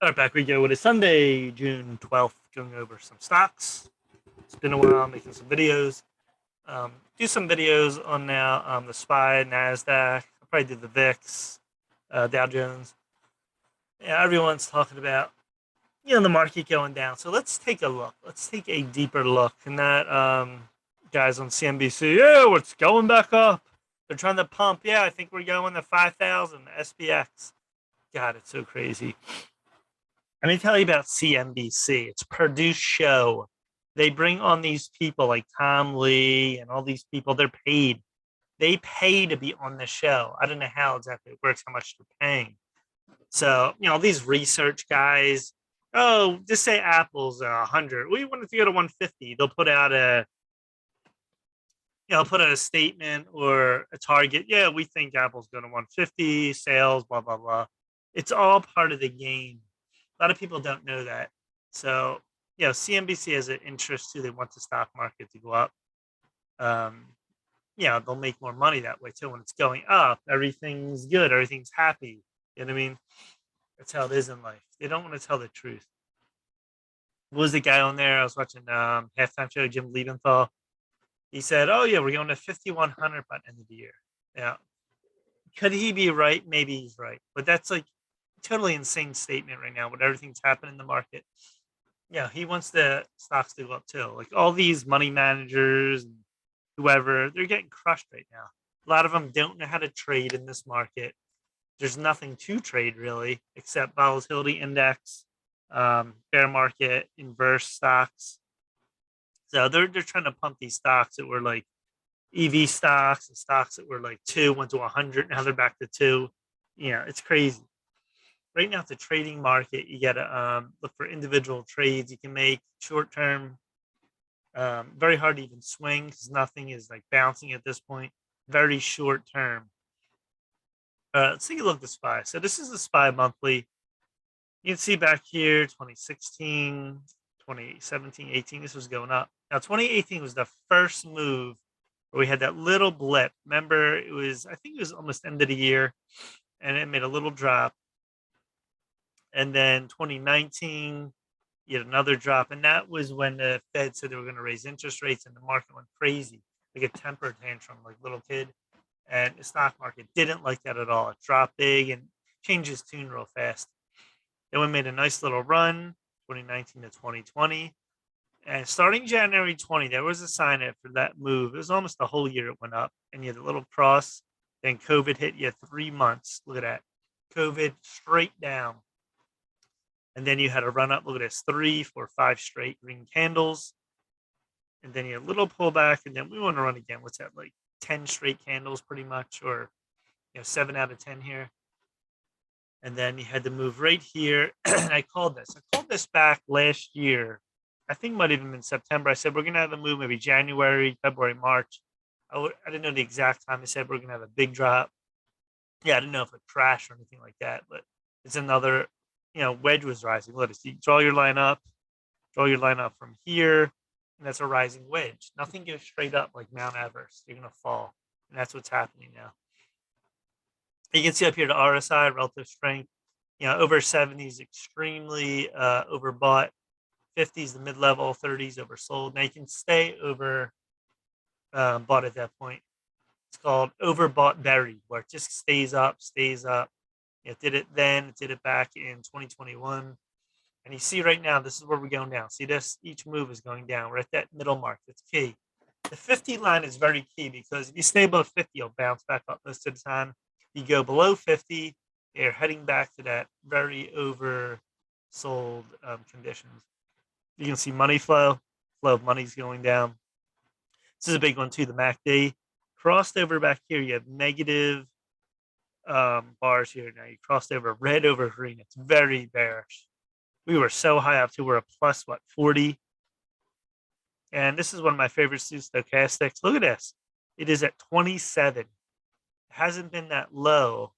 All right, back we go with a Sunday, June 12th, going over some stocks. It's been a while making some videos. Do some videos on now the SPY, NASDAQ. I'll probably do the VIX, Dow Jones. Yeah, everyone's talking about, the market going down. So let's take a look. Let's take a deeper look. And that guys on CNBC, yeah, it's going back up. They're trying to pump. Yeah, I think we're going to 5,000, SPX. God, it's so crazy. Let me tell you about CNBC. It's Purdue's show. They bring on these people like Tom Lee and all these people. They're paid. They pay to be on the show. I don't know how exactly it works, how much they're paying. So, these research guys, oh, just say Apple's 100. We want it to go to 150. They'll put out a statement or a target. Yeah, we think Apple's going to 150 sales, blah, blah, blah. It's all part of the game. A lot of people don't know that. So, CNBC has an interest too. They want the stock market to go up. They'll make more money that way too. When it's going up, everything's good. Everything's happy. You know what I mean? That's how it is in life. They don't want to tell the truth. What was the guy on there? I was watching halftime show, Jim Lebenthal. He said, "Oh yeah, we're going to 5,100 by the end of the year." Yeah, could he be right? Maybe he's right, but that's like totally insane statement right now with everything's happening in the market. Yeah, he wants the stocks to go up too. Like all these money managers and whoever, they're getting crushed right now. A lot of them don't know how to trade in this market. There's nothing to trade really except volatility index, bear market, inverse stocks. So they're trying to pump these stocks that were like EV stocks and stocks that were like 2 went to 100. Now they're back to 2. It's crazy. Right now, it's a trading market. You got to look for individual trades you can make short term. Very hard to even swing because nothing is like bouncing at this point. Very short term. Let's take a look at the SPY. So this is the SPY monthly. You can see back here 2016, 2017, 18. This was going up. Now 2018 was the first move where we had that little blip. Remember, I think it was almost end of the year, and it made a little drop. And then 2019, you had another drop. And that was when the Fed said they were going to raise interest rates and the market went crazy, like a temper tantrum, like little kid. And the stock market didn't like that at all. It dropped big and changed its tune real fast. Then we made a nice little run, 2019 to 2020. And starting January 20, there was a sign up for that move. It was almost the whole year it went up. And you had a little cross. Then COVID hit you 3 months. Look at that. COVID straight down. And then you had a run up. Look at this, 3, 4, 5 straight green candles. And then you had a little pullback. And then we want to run again. What's that, like 10 straight candles pretty much, or 7 out of 10 here. And then you had to move right here. And I called this back last year. I think it might have even been September. I said, we're going to have a move maybe January, February, March. I didn't know the exact time. I said, we're going to have a big drop. Yeah, I didn't know if it crashed or anything like that. But it's another, wedge was rising. Look, you draw your line up from here. And that's a rising wedge. Nothing goes straight up like Mount Everest. You're going to fall. And that's what's happening now. You can see up here the RSI, relative strength. Over 70 is extremely overbought. 50 is the mid-level, 30 is oversold. Now you can stay over bought at that point. It's called overbought berry, where it just stays up. It did it then, it did it back in 2021. And you see right now, this is where we're going down. See this? Each move is going down. We're at that middle mark. That's key. The 50 line is very key because if you stay above 50, you'll bounce back up most of the time. You go below 50, you're heading back to that very oversold conditions. You can see money flow of money's going down. This is a big one too, the MACD. Crossed over back here, you have negative bars here. Now you crossed over red over green. It's very bearish. We were so high up to we're a plus 40. And this is one of my favorites too, stochastics. Look at this. It is at 27. It hasn't been that low.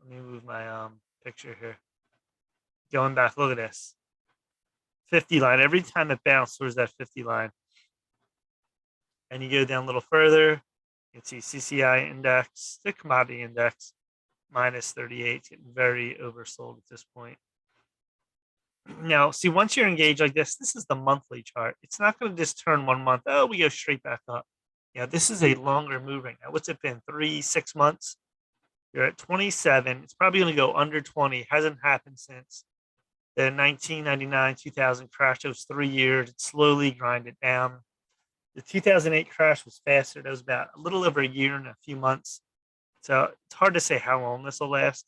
Let me move my picture here. Going back, look at this. 50 line. Every time it bounced towards that 50 line. And you go down a little further, you can see CCI index, the commodity index, minus 38, getting very oversold at this point. Now, see, once you're engaged like this is the monthly chart. It's not going to just turn 1 month. Oh, we go straight back up. Yeah, this is a longer move right now. What's it been? 6 months? You're at 27. It's probably going to go under 20. Hasn't happened since the 1999 2000 crash. It was 3 years. It slowly grinded down. The 2008 crash was faster. That was about a little over a year and a few months. So it's hard to say how long this will last.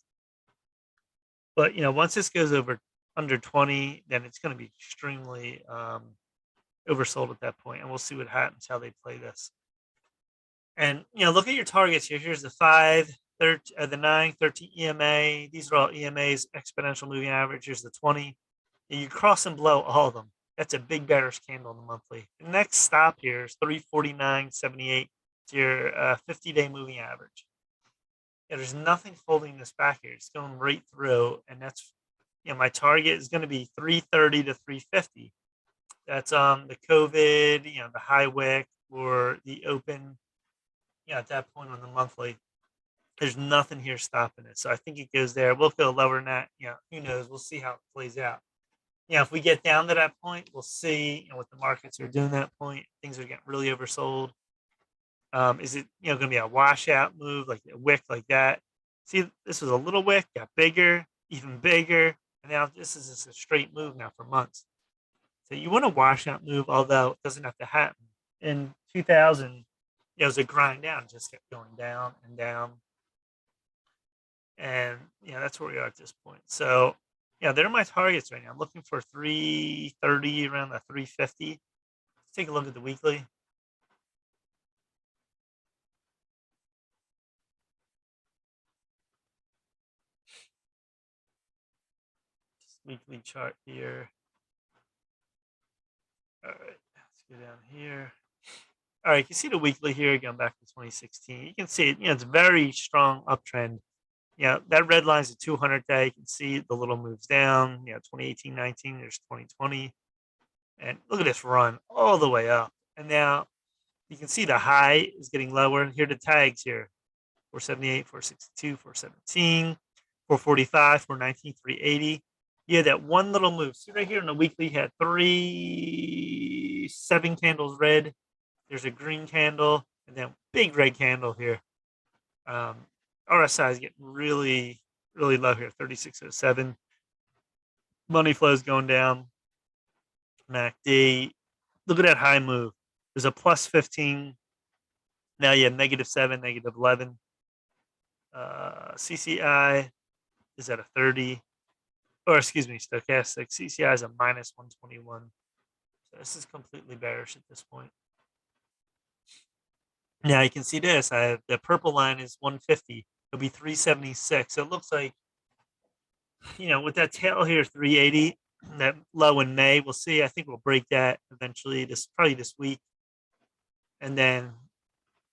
But once this goes over under 20, then it's going to be extremely oversold at that point, and we'll see what happens, how they play this. And look at your targets here. Here's the 5, the 9, 13 EMA. These are all EMAs, exponential moving average. Here's the 20. And you cross and below all of them. That's a big bearish candle in the monthly. The next stop here is 349.78. It's your 50-day moving average. Yeah, there's nothing holding this back here. It's going right through, and that's my target is going to be 330 to 350. That's the COVID, the high wick or the open. At that point on the monthly, there's nothing here stopping it. So I think it goes there. We'll go lower than that. Who knows? We'll see how it plays out. If we get down to that point, we'll see what the markets are doing at that point. Things are getting really oversold. Is it going to be a washout move, like a wick like that? See, this was a little wick, got bigger, even bigger, and now this is just a straight move now for months. So you want a washout move, although it doesn't have to happen. In 2000, it was a grind down, just kept going down and down, and that's where we are at this point. So they're my targets right now. I'm looking for 330 around the 350. Let's take a look at the weekly. Weekly chart here. All right, let's go down here. All right, you can see the weekly here going back to 2016. You can see it, it's a very strong uptrend. That red line is a 200-day. You can see the little moves down. 2018, 19, there's 2020. And look at this run all the way up. And now you can see the high is getting lower. Here are the tags here. 478, 462, 417, 445, 419, 380. Yeah, that one little move. See right here in the weekly, had 7 candles red. There's a green candle, and then big red candle here. RSI is getting really, really low here, 3607. Money flow is going down. MACD, look at that high move. There's a plus 15. Now you have -7, -11. CCI is at a 30. Or excuse me, stochastic. CCI is a -121. So this is completely bearish at this point. Now you can see this. I have the purple line is 150. It'll be 376. So it looks like, with that tail here, 380, that low in May, we'll see. I think we'll break that eventually. Probably this week, and then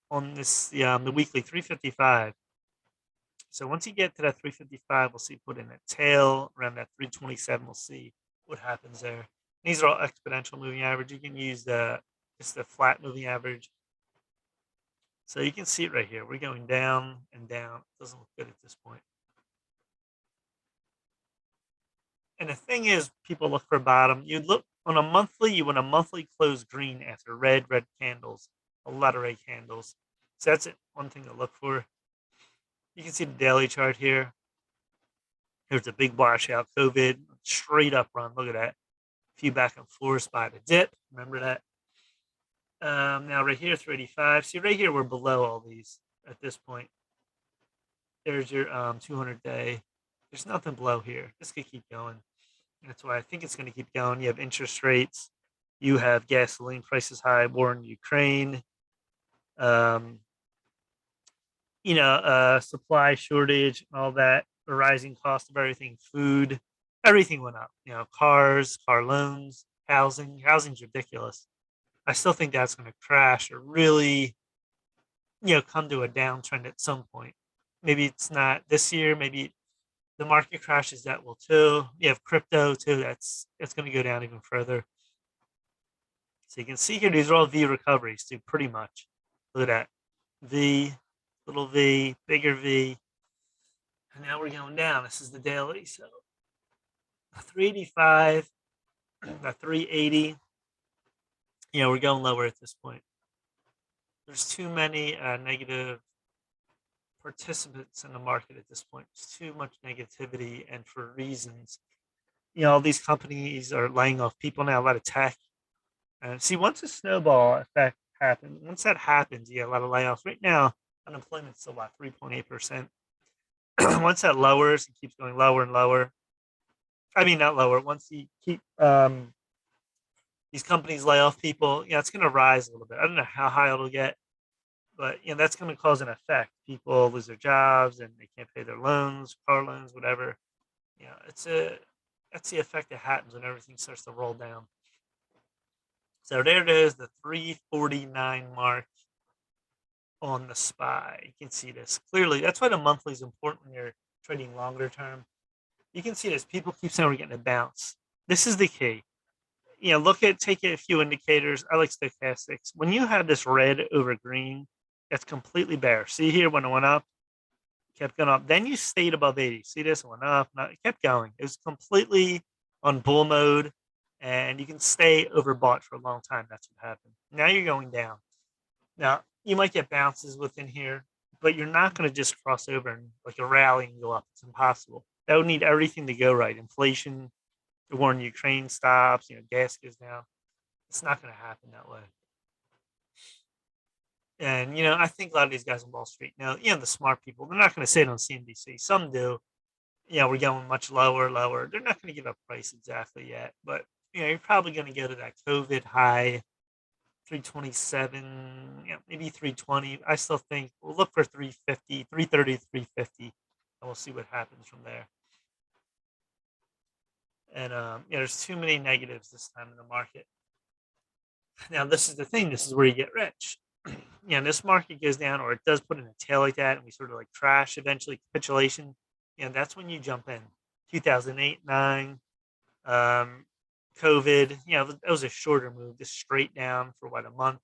on this the weekly 355. So once you get to that 355, we'll see put in a tail around that 327. We'll see what happens there. These are all exponential moving average. You can use just the flat moving average. So you can see it right here. We're going down and down. It doesn't look good at this point. And the thing is, people look for a bottom. You look on a monthly, you want a monthly close green after red candles, a lot of red candles. So that's it. One thing to look for. You can see the daily chart here. There's a big washout, COVID, straight up run. Look at that. A few back and forth by the dip. Remember that? Now right here, 385. See right here, we're below all these at this point. There's your 200-day. There's nothing below here. This could keep going. That's why I think it's going to keep going. You have interest rates. You have gasoline prices high, war in Ukraine. Supply shortage and all that. The rising cost of everything, food, everything went up. Cars, car loans, housing. Housing's ridiculous. I still think that's going to crash or really, come to a downtrend at some point. Maybe it's not this year. Maybe the market crashes, that will too. You have crypto too. That's going to go down even further. So you can see here, these are all V recoveries too, pretty much. Look at that. V, little V, bigger V. And now we're going down. This is the daily. So a 385, a 380. We're going lower at this point. There's too many negative participants in the market at this point. There's too much negativity, and for reasons. All these companies are laying off people now, a lot of tech. And see, once a snowball effect happens, once that happens, you get a lot of layoffs. Right now, unemployment's still about 3.8%. Once that lowers, it keeps going lower and lower. I mean, not lower. Once you keep these companies lay off people, it's going to rise a little bit. I don't know how high it'll get, but that's going to cause an effect. People lose their jobs and they can't pay their loans, car loans, whatever. That's the effect that happens when everything starts to roll down. So there it is, the 349 mark on the SPY. You can see this clearly. That's why the monthly is important when you're trading longer term. You can see this. People keep saying we're getting a bounce. This is the key. Take a few indicators. I like stochastics. When you have this red over green, that's completely bearish. See here when it went up, kept going up. Then you stayed above 80. See this? It went up. It kept going. It was completely on bull mode, and you can stay overbought for a long time. That's what happened. Now you're going down. Now, you might get bounces within here, but you're not going to just cross over and like a rally and go up. It's impossible. That would need everything to go right. Inflation, the war in Ukraine stops, gas goes down. It's not going to happen that way. And, I think a lot of these guys on Wall Street know, the smart people, they're not going to say it on CNBC. Some do. We're going much lower. They're not going to give a price exactly yet, but, you're probably going to go to that COVID high, 327, maybe 320. I still think we'll look for 350, 330, 350, and we'll see what happens from there. And there's too many negatives this time in the market. Now, this is the thing. This is where you get rich. This market goes down, or it does put in a tail like that, and we sort of like crash eventually, capitulation. That's when you jump in. 2008, 9, COVID. That was a shorter move, just straight down for a month,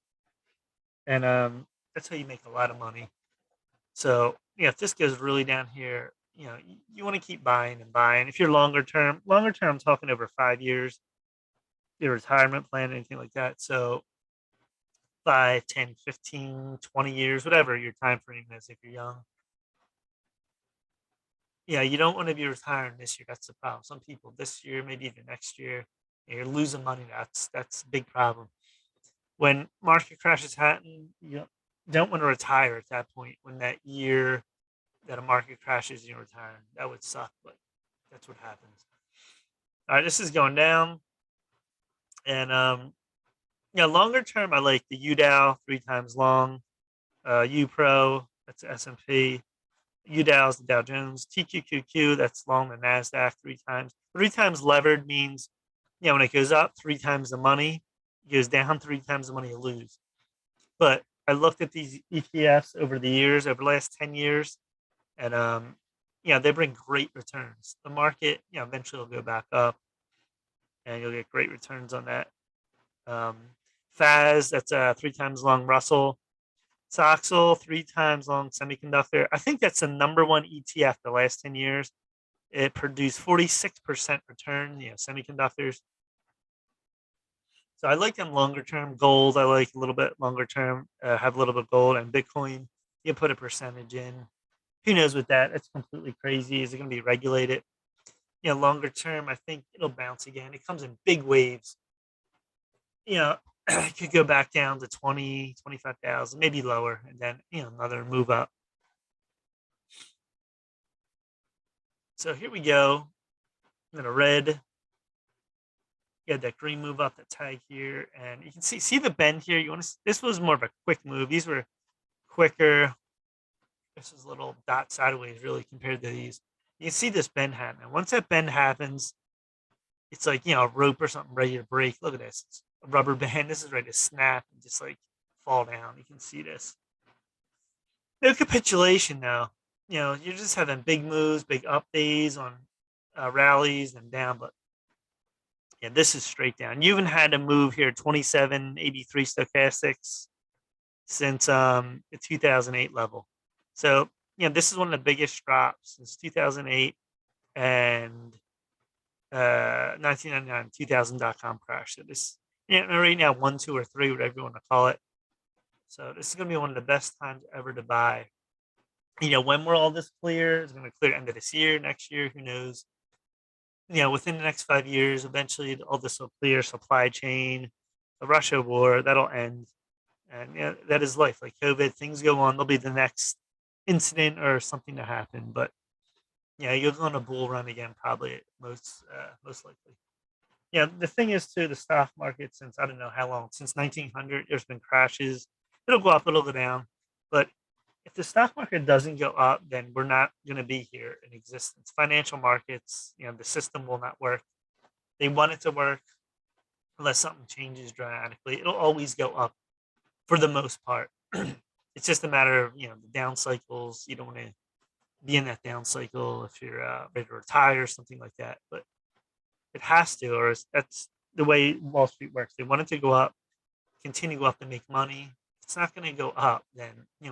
and that's how you make a lot of money. So if this goes really down here, you want to keep buying and buying. If you're longer term, I'm talking over 5 years, your retirement plan, anything like that. So 5, 10, 15, 20 years, whatever your time frame is if you're young. You don't want to be retiring this year. That's the problem. Some people this year, maybe even next year, you're losing money. That's a big problem. When market crashes happen, you don't want to retire at that point. When that year that a market crashes, you retire. That would suck, but that's what happens. All right, this is going down, and longer term, I like the UDOW 3 times long, UPRO, that's the S&P, UDOW is the Dow Jones, TQQQ, that's long the NASDAQ 3 times. 3 times levered means, when it goes up 3 times the money, it goes down 3 times the money you lose. But I looked at these ETFs over the years, over the last 10 years, and they bring great returns. The market, eventually will go back up, and you'll get great returns on that. FAS, that's a 3 times long Russell. Soxel, 3 times long semiconductor. I think that's the #1 ETF the last 10 years. It produced 46% return, semiconductors. So I like them longer term. Gold, I like a little bit longer term. Have a little bit of gold, and Bitcoin. You put a percentage in. Who knows with that? It's completely crazy. Is it going to be regulated? Longer term, I think it'll bounce again. It comes in big waves. It could go back down to 20, 25,000, maybe lower, and then, another move up. So here we go. Then a red. You had that green move up, the tag here, and you can see the bend here. This was more of a quick move. These were quicker. This is a little dot sideways, really, compared to these. You can see this bend happen. Once that bend happens, it's like, a rope or something ready to break. Look at this. It's a rubber band. This is ready to snap and just like fall down. You can see this. No capitulation now. You're just having big moves, big up days on rallies and down, but this is straight down. You even had to move here 2783 stochastics since the 2008 level. So, this is one of the biggest drops since 2008, and 1999, 2000.com crash. So this, right now, 1, 2, or 3, whatever you want to call it. So this is going to be one of the best times ever to buy. When will all this clear? It's going to clear end of this year, next year, who knows? Within the next 5 years, eventually all this will clear. Supply chain, the Russia war, that'll end. And that is life. Like COVID, things go on. There'll be the next incident or something to happen. But you'll go on a bull run again, probably most likely. The thing is too, the stock market, since I don't know how long, since 1900, there's been crashes. It'll go up, it'll go down. But if the stock market doesn't go up, then we're not going to be here in existence. Financial markets, the system will not work. They want it to work unless something changes dramatically. It'll always go up for the most part. It's just a matter of, the down cycles. You don't want to be in that down cycle if you're ready to retire or something like that. But it has to, or that's the way Wall Street works. They want it to go up, continue to go up and make money. If it's not going to go up, then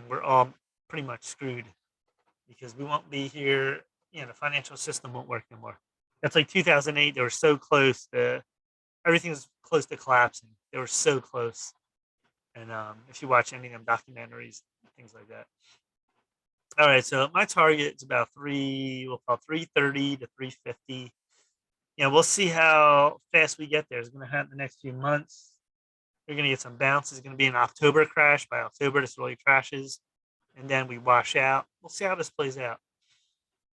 we're all pretty much screwed because we won't be here. The financial system won't work anymore. That's like 2008. They were so close to everything was close to collapsing. They were so close. And if you watch any of them documentaries, things like that. All right, so my target is about 330 to 350. We'll see how fast we get there. It's going to happen the next few months. You're going to get some bounces. It's going to be an October crash. By October, this really crashes. And then we wash out. We'll see how this plays out.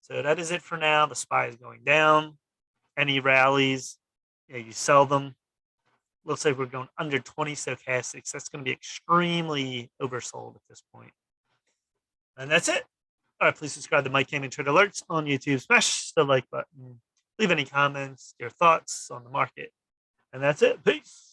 So that is it for now. The SPY is going down. Any rallies, you sell them. Looks like we're going under 20 stochastics. That's going to be extremely oversold at this point. And that's it. All right, please subscribe to Mike Gaming Trade Alerts on YouTube. Smash the like button. Leave any comments, your thoughts on the market. And that's it. Peace.